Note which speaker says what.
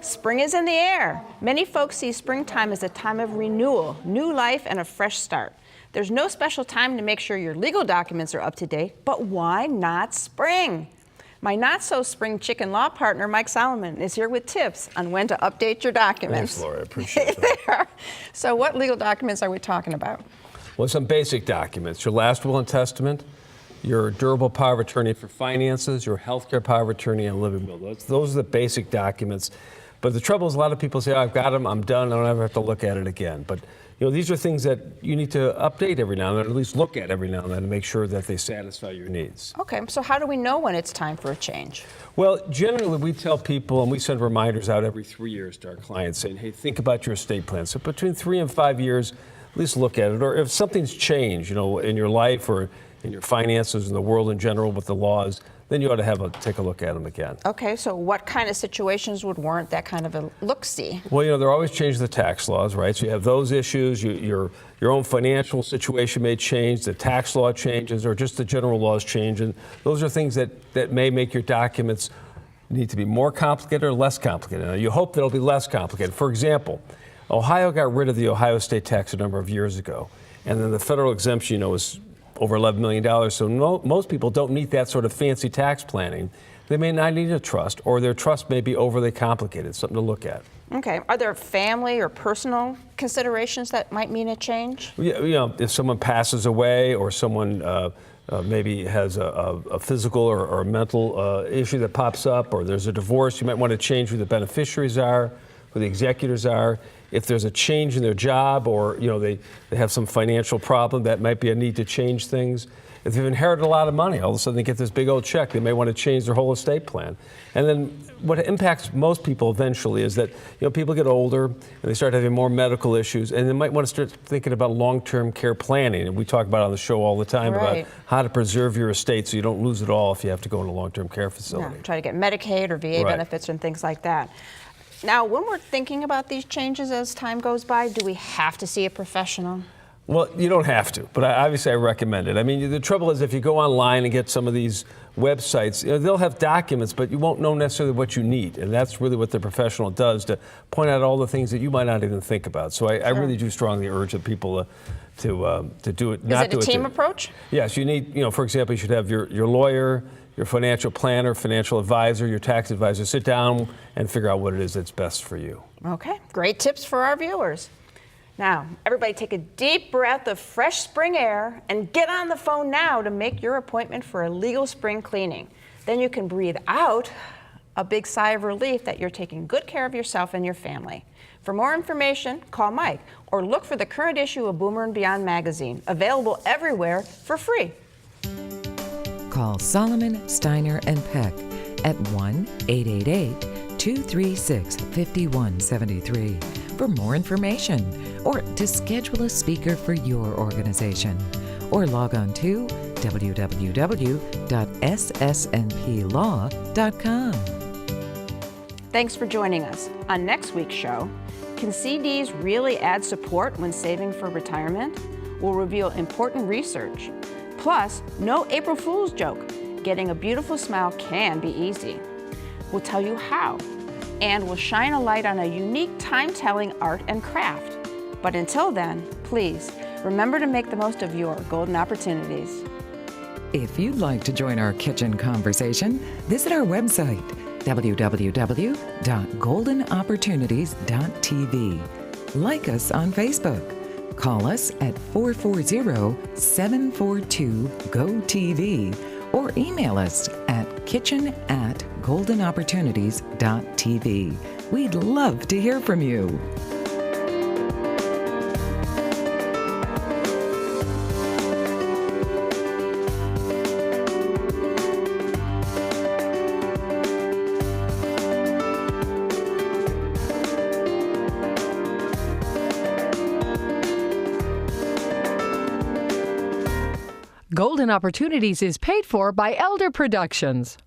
Speaker 1: Spring is in the air. Many folks see springtime as a time of renewal, new life, and a fresh start. There's no special time to make sure your legal documents are up to date, but why not spring? My not-so-spring chicken law partner, Mike Solomon, is here with tips on when to update your documents.
Speaker 2: Thanks, Laura. I appreciate that.
Speaker 1: So what legal documents are we talking about?
Speaker 2: Well, some basic documents. Your last will and testament, your durable power of attorney for finances, your healthcare power of attorney, and living will. Those are the basic documents. But the trouble is, a lot of people say, oh, I've got them, I'm done, I don't ever have to look at it again. But these are things that you need to update every now and then, or at least look at every now and then to make sure that they satisfy your needs.
Speaker 1: Okay, so how do we know when it's time for a change?
Speaker 2: Well, generally we tell people, and we send reminders out every 3 years to our clients saying, hey, think about your estate plan. So between 3 and 5 years, at least look at it. Or if something's changed, in your life or in your finances, in the world in general with the laws, then you ought to take a look at them again.
Speaker 1: Okay, so what kind of situations would warrant that kind of a look-see?
Speaker 2: Well, they're always changing the tax laws, right? So you have those issues, your own financial situation may change, the tax law changes, or just the general laws change. And those are things that may make your documents need to be more complicated or less complicated. Now, you hope that it'll be less complicated. For example, Ohio got rid of the Ohio state tax a number of years ago. And then the federal exemption, was over $11 million. So most people don't need that sort of fancy tax planning. They may not need a trust, or their trust may be overly complicated, something to look at.
Speaker 1: Okay. Are there family or personal considerations that might mean a change?
Speaker 2: Yeah, if someone passes away, or someone maybe has a physical or a mental issue that pops up, or there's a divorce, you might want to change who the beneficiaries are, who the executors are. If there's a change in their job, or they have some financial problem, that might be a need to change things. If they've inherited a lot of money, all of a sudden they get this big old check, they may want to change their whole estate plan. And then what impacts most people eventually is that people get older and they start having more medical issues, and they might want to start thinking about long-term care planning. And we talk about it on the show all the time about how to preserve your estate so you don't lose it all if you have to go in a long-term care facility.
Speaker 1: Yeah, try to get Medicaid or VA benefits and things like that. Now, when we're thinking about these changes as time goes by, do we have to see a professional?
Speaker 2: Well, you don't have to, but obviously I recommend it. I mean, the trouble is if you go online and get some of these websites, they'll have documents, but you won't know necessarily what you need. And that's really what the professional does, to point out all the things that you might not even think about. So I really do strongly urge the people to do it.
Speaker 1: Is it a team approach?
Speaker 2: Yes, you need, for example, you should have your lawyer, your financial planner, financial advisor, your tax advisor sit down and figure out what it is that's best for you.
Speaker 1: Okay, great tips for our viewers. Now, everybody take a deep breath of fresh spring air and get on the phone now to make your appointment for a legal spring cleaning. Then you can breathe out a big sigh of relief that you're taking good care of yourself and your family. For more information, call Mike or look for the current issue of Boomer and Beyond magazine, available everywhere for free.
Speaker 3: Call Solomon, Steiner and Peck at 1-888-236-5173 for more information, or to schedule a speaker for your organization, or log on to www.ssnplaw.com.
Speaker 1: Thanks for joining us. On next week's show, can CDs really add support when saving for retirement? We'll reveal important research. Plus, no April Fool's joke. Getting a beautiful smile can be easy. We'll tell you how, and we'll shine a light on a unique time-telling art and craft. But until then, please remember to make the most of your golden opportunities.
Speaker 3: If you'd like to join our kitchen conversation, visit our website, www.goldenopportunities.tv. Like us on Facebook. Call us at 440-742-GO-TV or email us at kitchen@goldenopportunities.tv. We'd love to hear from you.
Speaker 4: Golden Opportunities is paid for by Elder Productions.